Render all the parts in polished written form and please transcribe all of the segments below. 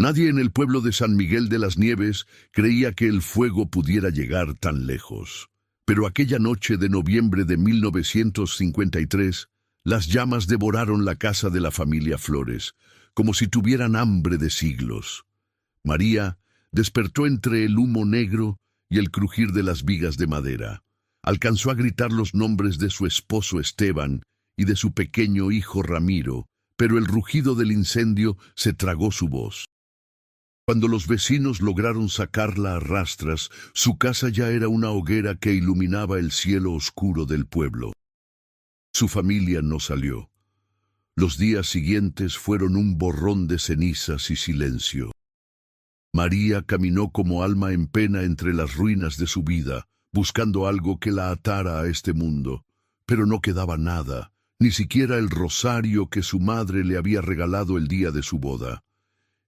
Nadie en el pueblo de San Miguel de las Nieves creía que el fuego pudiera llegar tan lejos. Pero aquella noche de noviembre de 1953, las llamas devoraron la casa de la familia Flores, como si tuvieran hambre de siglos. María despertó entre el humo negro y el crujir de las vigas de madera. Alcanzó a gritar los nombres de su esposo Esteban y de su pequeño hijo Ramiro, pero el rugido del incendio se tragó su voz. Cuando los vecinos lograron sacarla a rastras, su casa ya era una hoguera que iluminaba el cielo oscuro del pueblo. Su familia no salió. Los días siguientes fueron un borrón de cenizas y silencio. María caminó como alma en pena entre las ruinas de su vida, buscando algo que la atara a este mundo, pero no quedaba nada, ni siquiera el rosario que su madre le había regalado el día de su boda.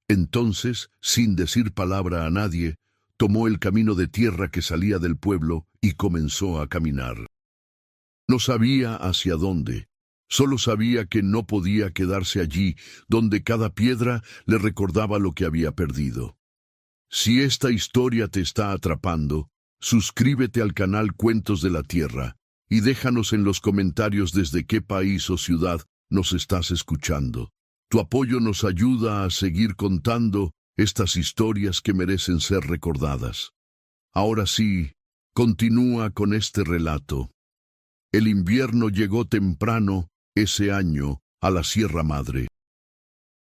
Entonces, sin decir palabra a nadie, tomó el camino de tierra que salía del pueblo y comenzó a caminar. No sabía hacia dónde, solo sabía que no podía quedarse allí, donde cada piedra le recordaba lo que había perdido. Si esta historia te está atrapando, suscríbete al canal Cuentos de la Tierra y déjanos en los comentarios desde qué país o ciudad nos estás escuchando. Tu apoyo nos ayuda a seguir contando estas historias que merecen ser recordadas. Ahora sí, continúa con este relato. El invierno llegó temprano ese año a la Sierra Madre.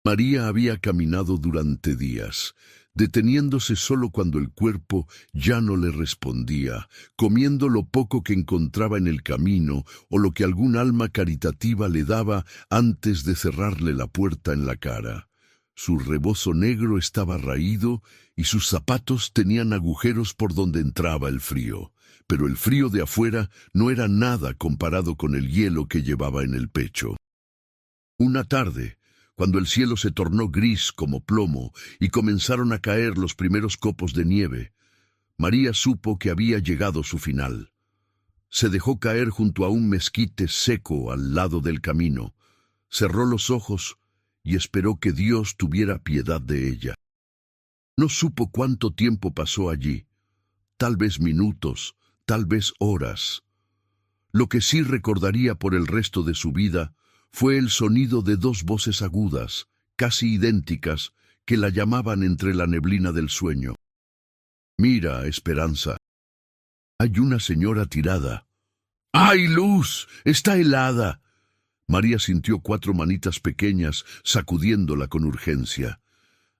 María había caminado durante días, deteniéndose solo cuando el cuerpo ya no le respondía, comiendo lo poco que encontraba en el camino o lo que algún alma caritativa le daba antes de cerrarle la puerta en la cara. Su rebozo negro estaba raído y sus zapatos tenían agujeros por donde entraba el frío, pero el frío de afuera no era nada comparado con el hielo que llevaba en el pecho. Una tarde, cuando el cielo se tornó gris como plomo y comenzaron a caer los primeros copos de nieve, María supo que había llegado su final. Se dejó caer junto a un mezquite seco al lado del camino, cerró los ojos y esperó que Dios tuviera piedad de ella. No supo cuánto tiempo pasó allí, tal vez minutos, tal vez horas. Lo que sí recordaría por el resto de su vida fue el sonido de dos voces agudas, casi idénticas, que la llamaban entre la neblina del sueño. «Mira, Esperanza, hay una señora tirada». «¡Ay, Luz! ¡Está helada!». María sintió 4 manitas pequeñas sacudiéndola con urgencia.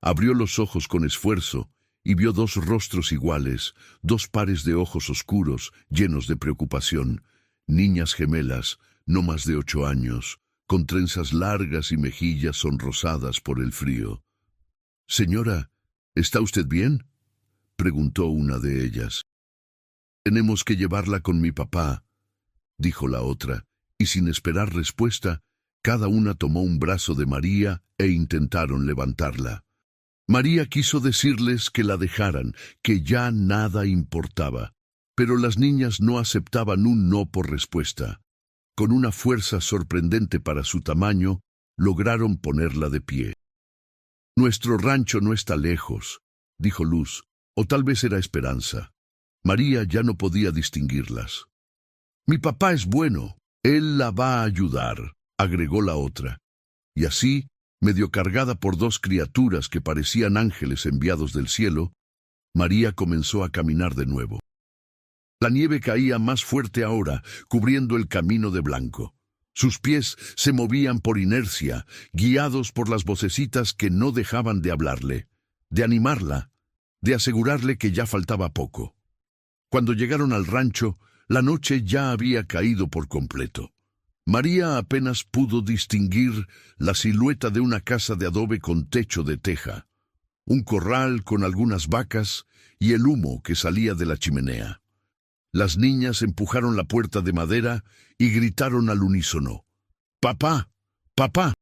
Abrió los ojos con esfuerzo y vio 2 rostros iguales, 2 pares de ojos oscuros, llenos de preocupación, niñas gemelas, no más de 8 años, con trenzas largas y mejillas sonrosadas por el frío. «Señora, ¿está usted bien?», preguntó una de ellas. «Tenemos que llevarla con mi papá», dijo la otra, y sin esperar respuesta, cada una tomó un brazo de María e intentaron levantarla. María quiso decirles que la dejaran, que ya nada importaba, pero las niñas no aceptaban un no por respuesta. Con una fuerza sorprendente para su tamaño, lograron ponerla de pie. «Nuestro rancho no está lejos», dijo Luz, o tal vez era Esperanza. María ya no podía distinguirlas. «Mi papá es bueno, él la va a ayudar», agregó la otra. Y así, medio cargada por 2 criaturas que parecían ángeles enviados del cielo, María comenzó a caminar de nuevo. La nieve caía más fuerte ahora, cubriendo el camino de blanco. Sus pies se movían por inercia, guiados por las vocecitas que no dejaban de hablarle, de animarla, de asegurarle que ya faltaba poco. Cuando llegaron al rancho, la noche ya había caído por completo. María apenas pudo distinguir la silueta de una casa de adobe con techo de teja, un corral con algunas vacas y el humo que salía de la chimenea. Las niñas empujaron la puerta de madera y gritaron al unísono: «¡Papá! ¡Papá!».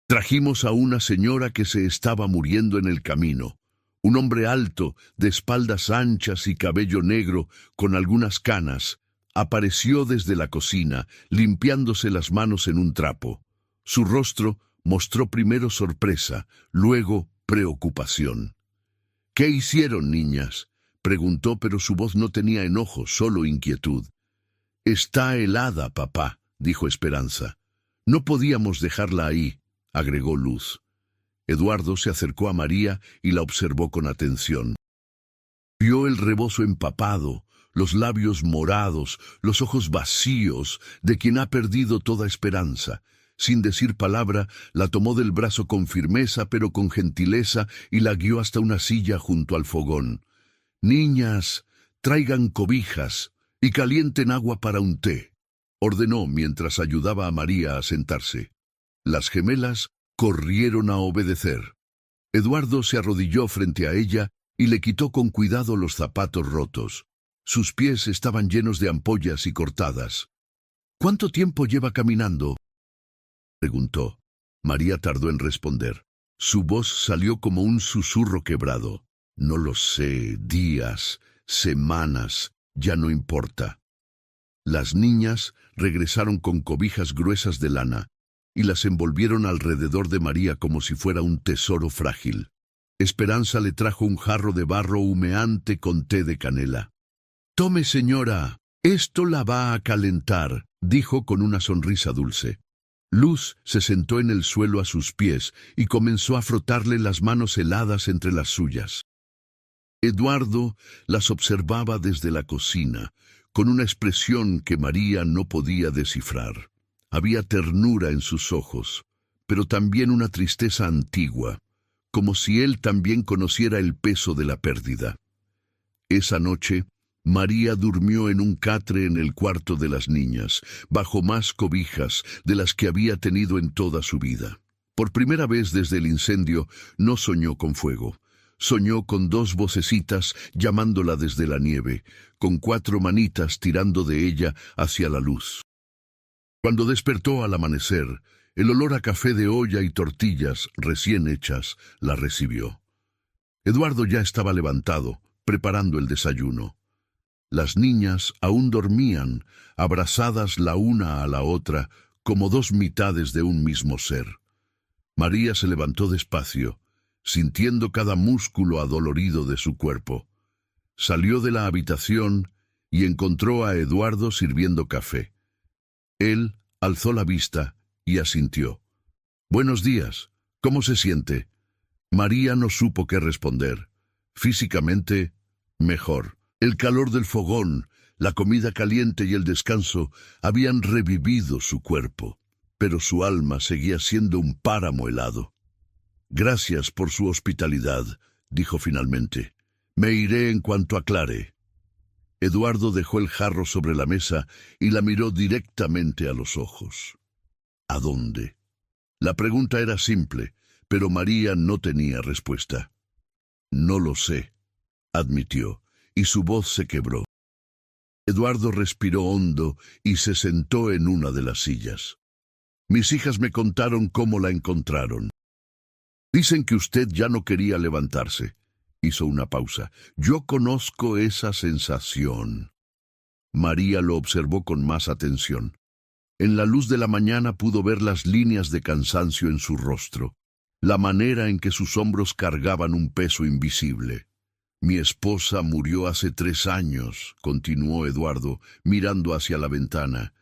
Trajimos a una señora que se estaba muriendo en el camino. Un hombre alto, de espaldas anchas y cabello negro, con algunas canas, apareció desde la cocina, limpiándose las manos en un trapo. Su rostro mostró primero sorpresa, luego preocupación. —¿Qué hicieron, niñas? —preguntó, pero su voz no tenía enojo, solo inquietud. —Está helada, papá —dijo Esperanza. —No podíamos dejarla ahí —agregó Luz. Eduardo se acercó a María y la observó con atención. Vio el rebozo empapado, los labios morados, los ojos vacíos de quien ha perdido toda esperanza. Sin decir palabra, la tomó del brazo con firmeza pero con gentileza y la guió hasta una silla junto al fogón. —Niñas, traigan cobijas y calienten agua para un té —ordenó mientras ayudaba a María a sentarse. Las gemelas corrieron a obedecer. Eduardo se arrodilló frente a ella y le quitó con cuidado los zapatos rotos. Sus pies estaban llenos de ampollas y cortadas. —¿Cuánto tiempo lleva caminando? —preguntó. María tardó en responder. Su voz salió como un susurro quebrado. —No lo sé, días, semanas, ya no importa. Las niñas regresaron con cobijas gruesas de lana y las envolvieron alrededor de María como si fuera un tesoro frágil. Esperanza le trajo un jarro de barro humeante con té de canela. —Tome, señora, esto la va a calentar —dijo con una sonrisa dulce. Luz se sentó en el suelo a sus pies y comenzó a frotarle las manos heladas entre las suyas. Eduardo las observaba desde la cocina, con una expresión que María no podía descifrar. Había ternura en sus ojos, pero también una tristeza antigua, como si él también conociera el peso de la pérdida. Esa noche, María durmió en un catre en el cuarto de las niñas, bajo más cobijas de las que había tenido en toda su vida. Por primera vez desde el incendio, no soñó con fuego. Soñó con dos vocecitas llamándola desde la nieve, con 4 manitas tirando de ella hacia la luz. Cuando despertó al amanecer, el olor a café de olla y tortillas recién hechas la recibió. Eduardo ya estaba levantado, preparando el desayuno. Las niñas aún dormían, abrazadas la una a la otra, como 2 mitades de un mismo ser. María se levantó despacio, sintiendo cada músculo adolorido de su cuerpo. Salió de la habitación y encontró a Eduardo sirviendo café. Él alzó la vista y asintió. —Buenos días, ¿cómo se siente? María no supo qué responder. Físicamente, mejor. El calor del fogón, la comida caliente y el descanso habían revivido su cuerpo, pero su alma seguía siendo un páramo helado. —Gracias por su hospitalidad —dijo finalmente—. Me iré en cuanto aclare. Eduardo dejó el jarro sobre la mesa y la miró directamente a los ojos. ¿A dónde? La pregunta era simple, pero María no tenía respuesta. —No lo sé —admitió, y su voz se quebró. Eduardo respiró hondo y se sentó en una de las sillas. —Mis hijas me contaron cómo la encontraron. Dicen que usted ya no quería levantarse. Hizo una pausa. Yo conozco esa sensación. María lo observó con más atención. En la luz de la mañana pudo ver las líneas de cansancio en su rostro, la manera en que sus hombros cargaban un peso invisible. Mi esposa murió hace 3 años, continuó Eduardo, mirando hacia la ventana.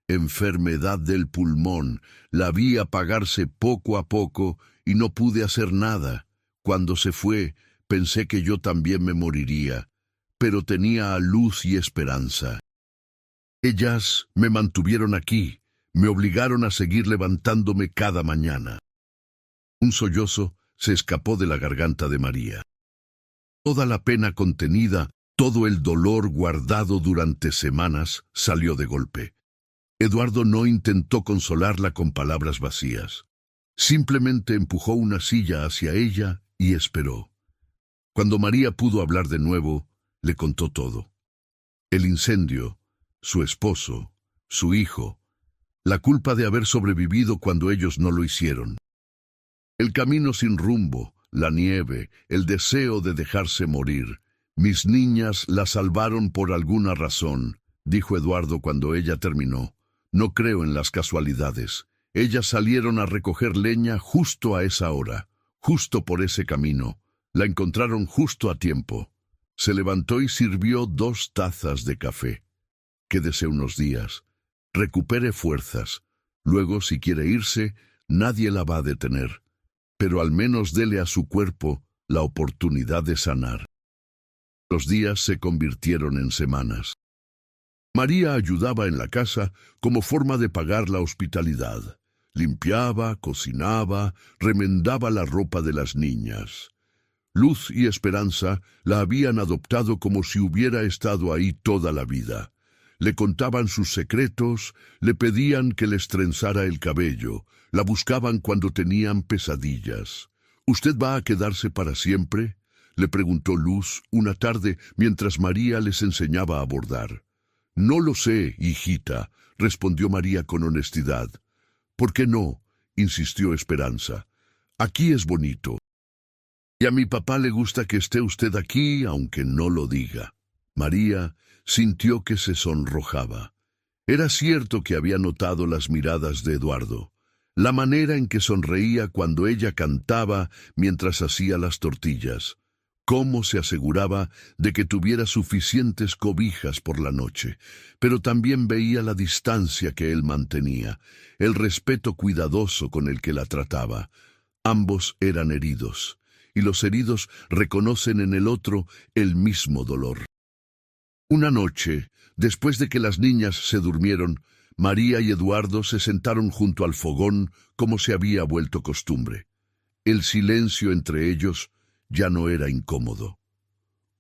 Enfermedad del pulmón, la vi apagarse poco a poco y no pude hacer nada. Cuando se fue, pensé que yo también me moriría, pero tenía a Luz y Esperanza. Ellas me mantuvieron aquí, me obligaron a seguir levantándome cada mañana. Un sollozo se escapó de la garganta de María. Toda la pena contenida, todo el dolor guardado durante semanas, salió de golpe. Eduardo no intentó consolarla con palabras vacías. Simplemente empujó una silla hacia ella y esperó. Cuando María pudo hablar de nuevo, le contó todo. El incendio, su esposo, su hijo, la culpa de haber sobrevivido cuando ellos no lo hicieron. El camino sin rumbo, la nieve, el deseo de dejarse morir. Mis niñas la salvaron por alguna razón, dijo Eduardo cuando ella terminó. No creo en las casualidades. Ellas salieron a recoger leña justo a esa hora, justo por ese camino. La encontraron justo a tiempo. Se levantó y sirvió 2 tazas de café. Quédese unos días. Recupere fuerzas. Luego, si quiere irse, nadie la va a detener. Pero al menos dele a su cuerpo la oportunidad de sanar. Los días se convirtieron en semanas. María ayudaba en la casa como forma de pagar la hospitalidad. Limpiaba, cocinaba, remendaba la ropa de las niñas. Luz y Esperanza la habían adoptado como si hubiera estado ahí toda la vida. Le contaban sus secretos, le pedían que les trenzara el cabello, la buscaban cuando tenían pesadillas. ¿Usted va a quedarse para siempre?, le preguntó Luz una tarde mientras María les enseñaba a bordar. No lo sé, hijita, respondió María con honestidad. ¿Por qué no?, insistió Esperanza. Aquí es bonito. Y a mi papá le gusta que esté usted aquí, aunque no lo diga. María sintió que se sonrojaba. Era cierto que había notado las miradas de Eduardo, la manera en que sonreía cuando ella cantaba mientras hacía las tortillas, cómo se aseguraba de que tuviera suficientes cobijas por la noche, pero también veía la distancia que él mantenía, el respeto cuidadoso con el que la trataba. Ambos eran heridos, y los heridos reconocen en el otro el mismo dolor. Una noche, después de que las niñas se durmieron, María y Eduardo se sentaron junto al fogón como se había vuelto costumbre. El silencio entre ellos ya no era incómodo.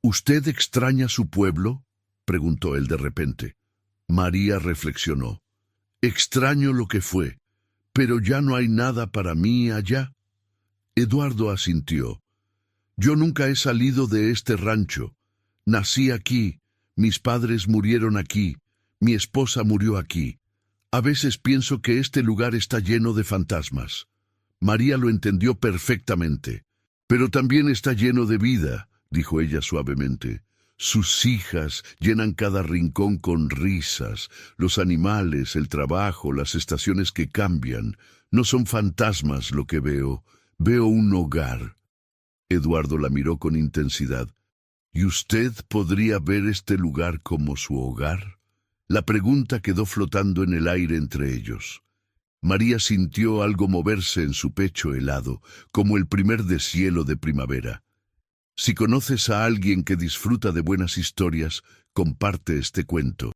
¿Usted extraña su pueblo?, preguntó él de repente. María reflexionó. Extraño lo que fue, pero ya no hay nada para mí allá. Eduardo asintió. Yo nunca he salido de este rancho. Nací aquí. Mis padres murieron aquí, mi esposa murió aquí. A veces pienso que este lugar está lleno de fantasmas. María lo entendió perfectamente. Pero también está lleno de vida, dijo ella suavemente. Sus hijas llenan cada rincón con risas. Los animales, el trabajo, las estaciones que cambian. No son fantasmas lo que veo. Veo un hogar. Eduardo la miró con intensidad. ¿Y usted podría ver este lugar como su hogar? La pregunta quedó flotando en el aire entre ellos. María sintió algo moverse en su pecho helado, como el primer deshielo de primavera. Si conoces a alguien que disfruta de buenas historias, comparte este cuento.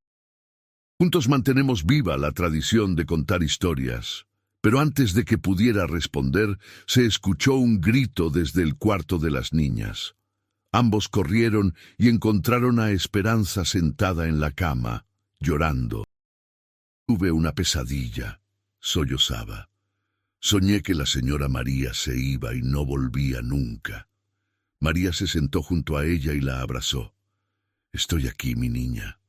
Juntos mantenemos viva la tradición de contar historias. Pero antes de que pudiera responder, se escuchó un grito desde el cuarto de las niñas. Ambos corrieron y encontraron a Esperanza sentada en la cama, llorando. Tuve una pesadilla, sollozaba. Soñé que la señora María se iba y no volvía nunca. María se sentó junto a ella y la abrazó. Estoy aquí, mi niña,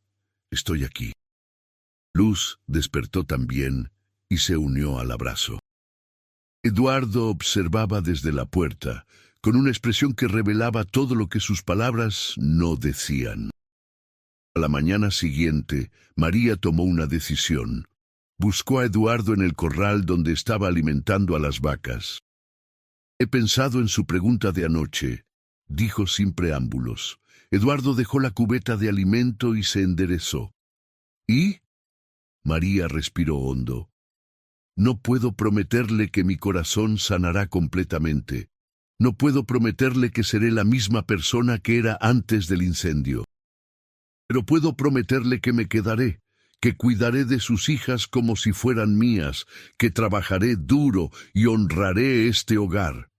estoy aquí. Luz despertó también y se unió al abrazo. Eduardo observaba desde la puerta, con una expresión que revelaba todo lo que sus palabras no decían. A la mañana siguiente, María tomó una decisión. Buscó a Eduardo en el corral donde estaba alimentando a las vacas. He pensado en su pregunta de anoche, dijo sin preámbulos. Eduardo dejó la cubeta de alimento y se enderezó. ¿Y? María respiró hondo. No puedo prometerle que mi corazón sanará completamente. No puedo prometerle que seré la misma persona que era antes del incendio. Pero puedo prometerle que me quedaré, que cuidaré de sus hijas como si fueran mías, que trabajaré duro y honraré este hogar.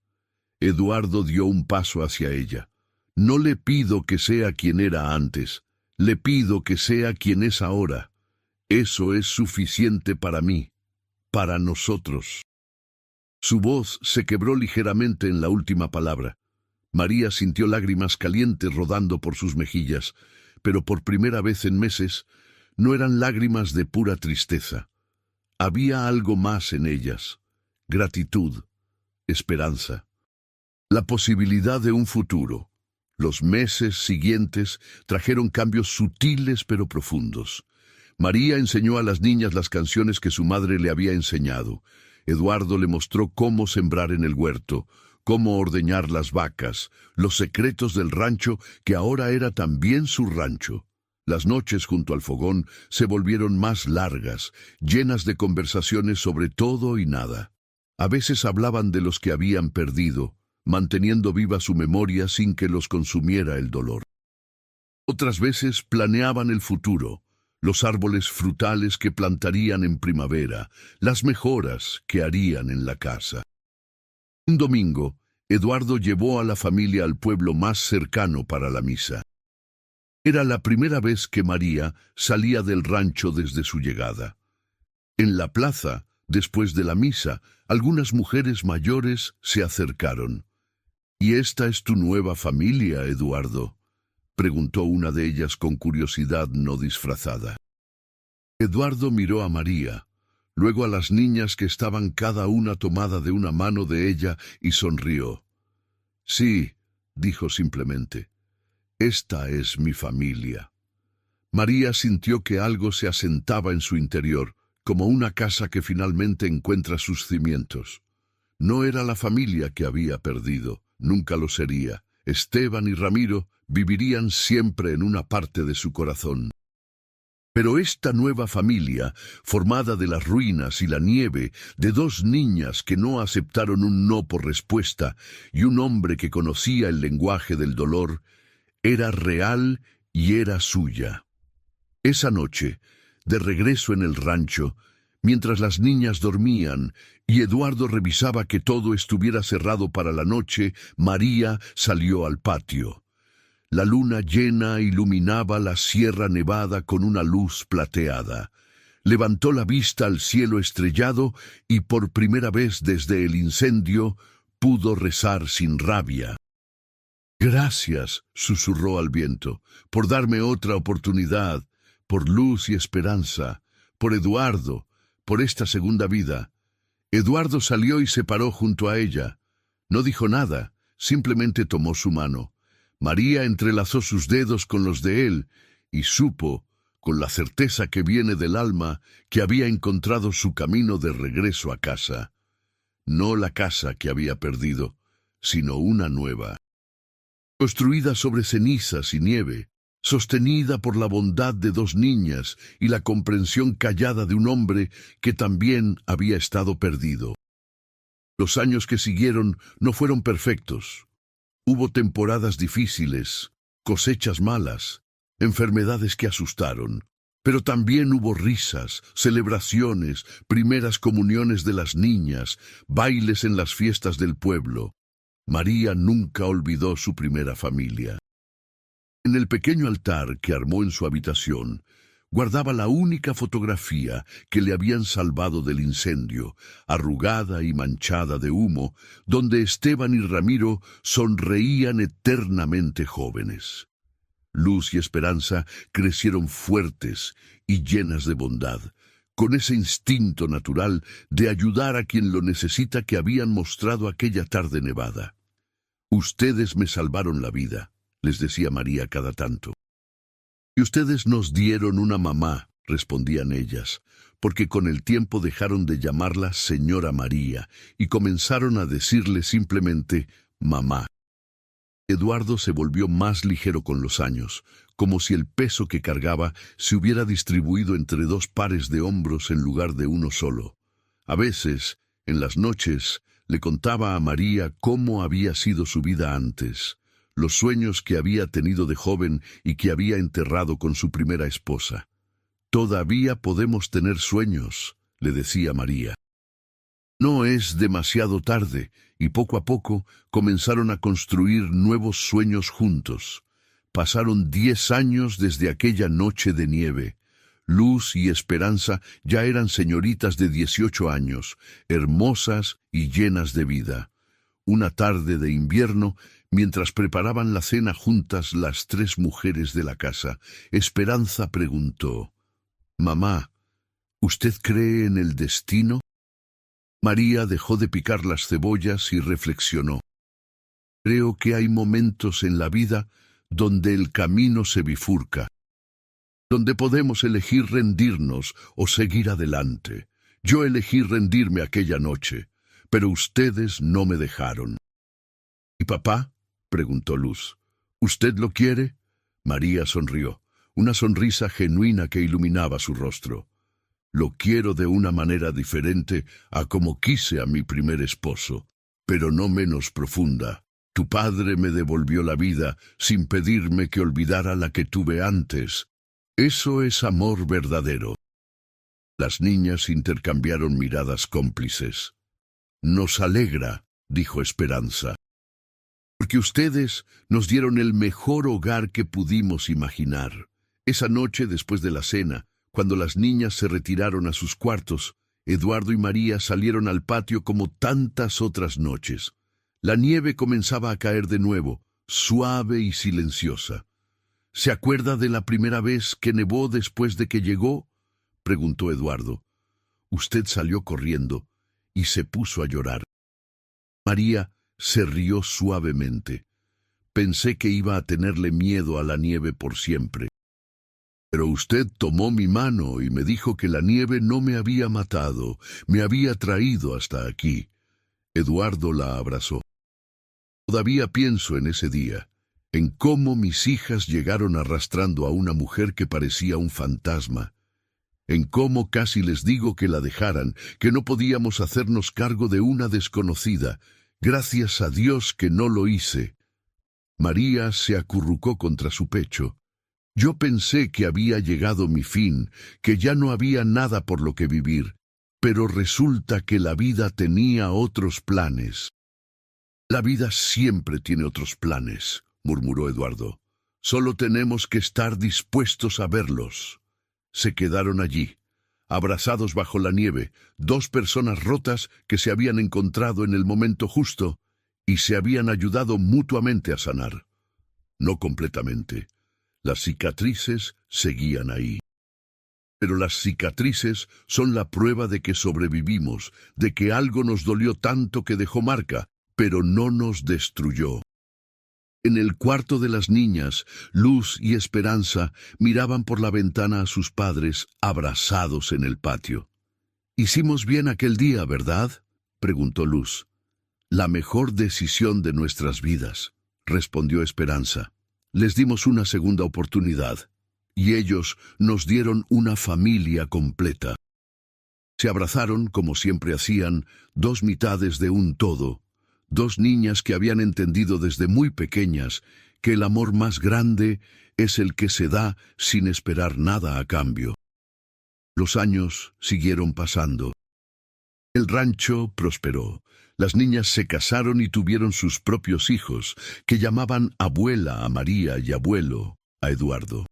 Eduardo dio un paso hacia ella. No le pido que sea quien era antes, le pido que sea quien es ahora. Eso es suficiente para mí, para nosotros. Su voz se quebró ligeramente en la última palabra. María sintió lágrimas calientes rodando por sus mejillas, pero por primera vez en meses no eran lágrimas de pura tristeza. Había algo más en ellas: gratitud, esperanza, la posibilidad de un futuro. Los meses siguientes trajeron cambios sutiles pero profundos. María enseñó a las niñas las canciones que su madre le había enseñado. Eduardo le mostró cómo sembrar en el huerto, cómo ordeñar las vacas, los secretos del rancho que ahora era también su rancho. Las noches junto al fogón se volvieron más largas, llenas de conversaciones sobre todo y nada. A veces hablaban de los que habían perdido, manteniendo viva su memoria sin que los consumiera el dolor. Otras veces planeaban el futuro, los árboles frutales que plantarían en primavera, las mejoras que harían en la casa. Un domingo, Eduardo llevó a la familia al pueblo más cercano para la misa. Era la primera vez que María salía del rancho desde su llegada. En la plaza, después de la misa, algunas mujeres mayores se acercaron. «¿Y esta es tu nueva familia, Eduardo?», preguntó una de ellas con curiosidad no disfrazada. Eduardo miró a María, luego a las niñas que estaban cada una tomada de una mano de ella y sonrió. «Sí», dijo simplemente, «esta es mi familia». María sintió que algo se asentaba en su interior, como una casa que finalmente encuentra sus cimientos. No era la familia que había perdido, nunca lo sería. Esteban y Ramiro vivirían siempre en una parte de su corazón. Pero esta nueva familia, formada de las ruinas y la nieve, de dos niñas que no aceptaron un no por respuesta y un hombre que conocía el lenguaje del dolor, era real y era suya. Esa noche, de regreso en el rancho, mientras las niñas dormían y Eduardo revisaba que todo estuviera cerrado para la noche, María salió al patio. La luna llena iluminaba la Sierra Nevada con una luz plateada. Levantó la vista al cielo estrellado y por primera vez desde el incendio pudo rezar sin rabia. «Gracias», susurró al viento, «por darme otra oportunidad, por luz y esperanza, por Eduardo, por esta segunda vida». Eduardo salió y se paró junto a ella. No dijo nada, simplemente tomó su mano. María entrelazó sus dedos con los de él y supo, con la certeza que viene del alma, que había encontrado su camino de regreso a casa. No la casa que había perdido, sino una nueva. Construida sobre cenizas y nieve, sostenida por la bondad de dos niñas y la comprensión callada de un hombre que también había estado perdido. Los años que siguieron no fueron perfectos. Hubo temporadas difíciles, cosechas malas, enfermedades que asustaron, pero también hubo risas, celebraciones, primeras comuniones de las niñas, bailes en las fiestas del pueblo. María nunca olvidó su primera familia. En el pequeño altar que armó en su habitación, guardaba la única fotografía que le habían salvado del incendio, arrugada y manchada de humo, donde Esteban y Ramiro sonreían eternamente jóvenes. Luz y esperanza crecieron fuertes y llenas de bondad, con ese instinto natural de ayudar a quien lo necesita que habían mostrado aquella tarde nevada. «Ustedes me salvaron la vida», les decía María cada tanto. «Y ustedes nos dieron una mamá», respondían ellas, porque con el tiempo dejaron de llamarla Señora María y comenzaron a decirle simplemente mamá. Eduardo se volvió más ligero con los años, como si el peso que cargaba se hubiera distribuido entre dos pares de hombros en lugar de uno solo. A veces, en las noches, le contaba a María cómo había sido su vida antes, los sueños que había tenido de joven y que había enterrado con su primera esposa. «Todavía podemos tener sueños», le decía María. No es demasiado tarde, y poco a poco comenzaron a construir nuevos sueños juntos. Pasaron 10 años desde aquella noche de nieve. Luz y Esperanza ya eran señoritas de 18 años, hermosas y llenas de vida. Una tarde de invierno, mientras preparaban la cena juntas las 3 mujeres de la casa, Esperanza preguntó: «Mamá, ¿usted cree en el destino?». María dejó de picar las cebollas y reflexionó. «Creo que hay momentos en la vida donde el camino se bifurca, donde podemos elegir rendirnos o seguir adelante. Yo elegí rendirme aquella noche, pero ustedes no me dejaron». ¿Y papá? Preguntó Luz. ¿Usted lo quiere? María sonrió, una sonrisa genuina que iluminaba su rostro. Lo quiero de una manera diferente a como quise a mi primer esposo, pero no menos profunda. Tu padre me devolvió la vida sin pedirme que olvidara la que tuve antes. Eso es amor verdadero. Las niñas intercambiaron miradas cómplices. Nos alegra, dijo Esperanza, porque ustedes nos dieron el mejor hogar que pudimos imaginar. Esa noche, después de la cena, cuando las niñas se retiraron a sus cuartos, Eduardo y María salieron al patio como tantas otras noches. La nieve comenzaba a caer de nuevo, suave y silenciosa. ¿Se acuerda de la primera vez que nevó después de que llegó?, preguntó Eduardo. Usted salió corriendo y se puso a llorar. María se rió suavemente. Pensé que iba a tenerle miedo a la nieve por siempre. Pero usted tomó mi mano y me dijo que la nieve no me había matado, me había traído hasta aquí. Eduardo la abrazó. Todavía pienso en ese día, en cómo mis hijas llegaron arrastrando a una mujer que parecía un fantasma, en cómo casi les digo que la dejaran, que no podíamos hacernos cargo de una desconocida. Gracias a Dios que no lo hice. María se acurrucó contra su pecho. Yo pensé que había llegado mi fin, que ya no había nada por lo que vivir, pero resulta que la vida tenía otros planes. La vida siempre tiene otros planes, murmuró Eduardo. Solo tenemos que estar dispuestos a verlos. Se quedaron allí, abrazados bajo la nieve, dos personas rotas que se habían encontrado en el momento justo y se habían ayudado mutuamente a sanar. No completamente. Las cicatrices seguían ahí. Pero las cicatrices son la prueba de que sobrevivimos, de que algo nos dolió tanto que dejó marca, pero no nos destruyó. En el cuarto de las niñas, Luz y Esperanza miraban por la ventana a sus padres abrazados en el patio. «Hicimos bien aquel día, ¿verdad?», preguntó Luz. «La mejor decisión de nuestras vidas», respondió Esperanza. «Les dimos una segunda oportunidad, y ellos nos dieron una familia completa». Se abrazaron, como siempre hacían, dos mitades de un todo. Dos niñas que habían entendido desde muy pequeñas que el amor más grande es el que se da sin esperar nada a cambio. Los años siguieron pasando. El rancho prosperó. Las niñas se casaron y tuvieron sus propios hijos, que llamaban abuela a María y abuelo a Eduardo.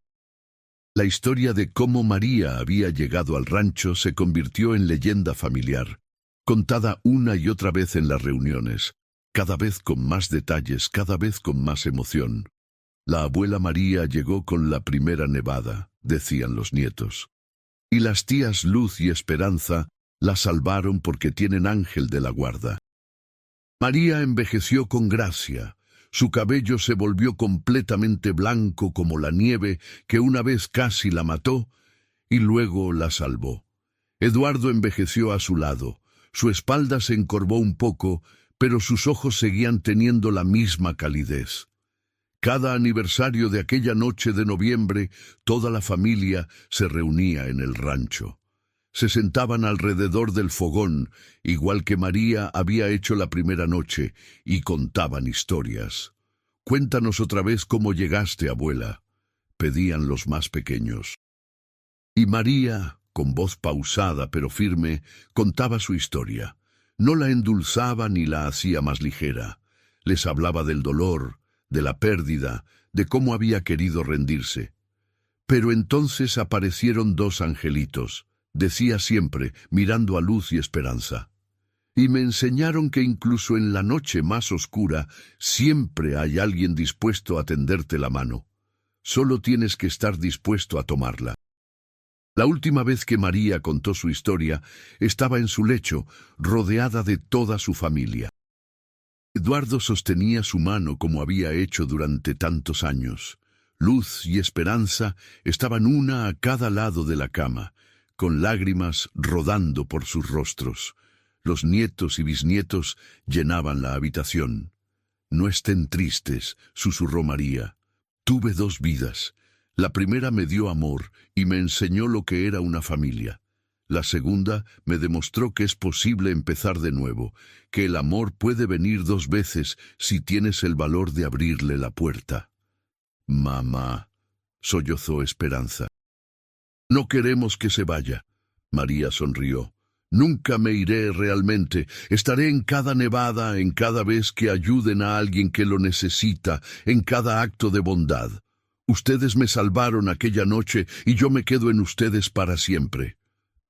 La historia de cómo María había llegado al rancho se convirtió en leyenda familiar, contada una y otra vez en las reuniones, cada vez con más detalles, cada vez con más emoción. La abuela María llegó con la primera nevada, decían los nietos. Y las tías Luz y Esperanza la salvaron porque tienen ángel de la guarda. María envejeció con gracia. Su cabello se volvió completamente blanco como la nieve que una vez casi la mató y luego la salvó. Eduardo envejeció a su lado. Su espalda se encorvó un poco, pero sus ojos seguían teniendo la misma calidez. Cada aniversario de aquella noche de noviembre, toda la familia se reunía en el rancho. Se sentaban alrededor del fogón, igual que María había hecho la primera noche, y contaban historias. «Cuéntanos otra vez cómo llegaste, abuela», pedían los más pequeños. Y María, con voz pausada pero firme, contaba su historia. No la endulzaba ni la hacía más ligera. Les hablaba del dolor, de la pérdida, de cómo había querido rendirse. Pero entonces aparecieron dos angelitos, decía siempre, mirando a Luz y Esperanza. Y me enseñaron que incluso en la noche más oscura siempre hay alguien dispuesto a tenderte la mano. Solo tienes que estar dispuesto a tomarla. La última vez que María contó su historia, estaba en su lecho, rodeada de toda su familia. Eduardo sostenía su mano como había hecho durante tantos años. Luz y Esperanza estaban una a cada lado de la cama, con lágrimas rodando por sus rostros. Los nietos y bisnietos llenaban la habitación. No estén tristes, susurró María. Tuve dos vidas. La primera me dio amor y me enseñó lo que era una familia. La segunda me demostró que es posible empezar de nuevo, que el amor puede venir dos veces si tienes el valor de abrirle la puerta. Mamá, sollozó Esperanza. No queremos que se vaya. María sonrió. Nunca me iré realmente. Estaré en cada nevada, en cada vez que ayuden a alguien que lo necesita, en cada acto de bondad. Ustedes me salvaron aquella noche y yo me quedo en ustedes para siempre.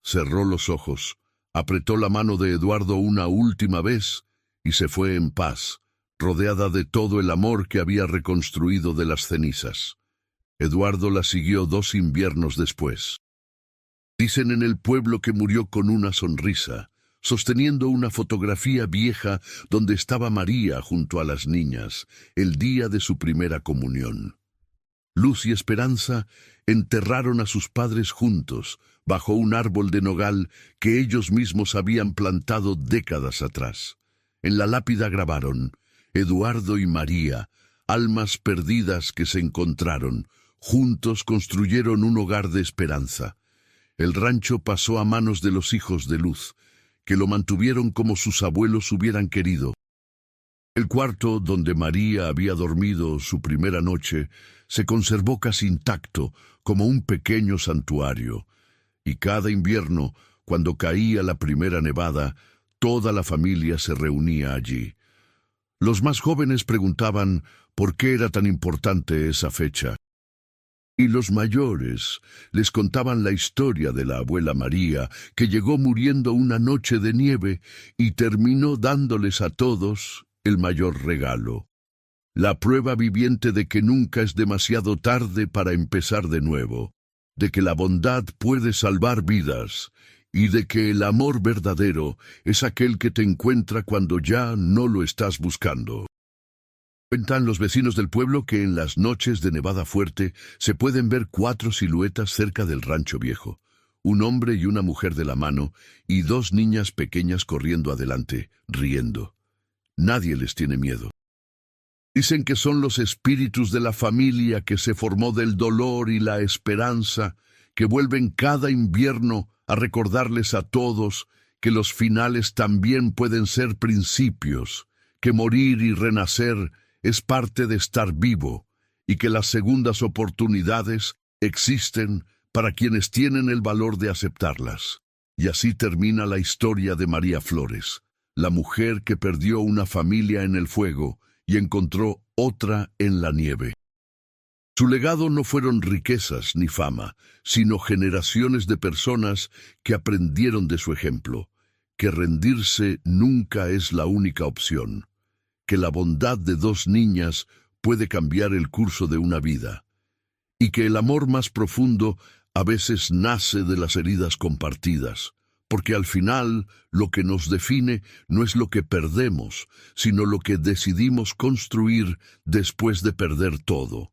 Cerró los ojos, apretó la mano de Eduardo una última vez y se fue en paz, rodeada de todo el amor que había reconstruido de las cenizas. Eduardo la siguió 2 inviernos después. Dicen en el pueblo que murió con una sonrisa, sosteniendo una fotografía vieja donde estaba María junto a las niñas, el día de su primera comunión. Luz y Esperanza enterraron a sus padres juntos, bajo un árbol de nogal que ellos mismos habían plantado décadas atrás. En la lápida grabaron: Eduardo y María, almas perdidas que se encontraron, juntos construyeron un hogar de esperanza. El rancho pasó a manos de los hijos de Luz, que lo mantuvieron como sus abuelos hubieran querido. El cuarto donde María había dormido su primera noche se conservó casi intacto, como un pequeño santuario, y cada invierno, cuando caía la primera nevada, toda la familia se reunía allí. Los más jóvenes preguntaban por qué era tan importante esa fecha, y los mayores les contaban la historia de la abuela María, que llegó muriendo una noche de nieve y terminó dándoles a todos el mayor regalo: la prueba viviente de que nunca es demasiado tarde para empezar de nuevo, de que la bondad puede salvar vidas y de que el amor verdadero es aquel que te encuentra cuando ya no lo estás buscando. Cuentan los vecinos del pueblo que en las noches de nevada fuerte se pueden ver 4 siluetas cerca del rancho viejo: un hombre y una mujer de la mano y 2 niñas pequeñas corriendo adelante, riendo. Nadie les tiene miedo. Dicen que son los espíritus de la familia que se formó del dolor y la esperanza, que vuelven cada invierno a recordarles a todos que los finales también pueden ser principios, que morir y renacer es parte de estar vivo, y que las segundas oportunidades existen para quienes tienen el valor de aceptarlas. Y así termina la historia de María Flores, la mujer que perdió una familia en el fuego y encontró otra en la nieve. Su legado no fueron riquezas ni fama, sino generaciones de personas que aprendieron de su ejemplo, que rendirse nunca es la única opción, que la bondad de 2 niñas puede cambiar el curso de una vida, y que el amor más profundo a veces nace de las heridas compartidas, porque al final lo que nos define no es lo que perdemos, sino lo que decidimos construir después de perder todo.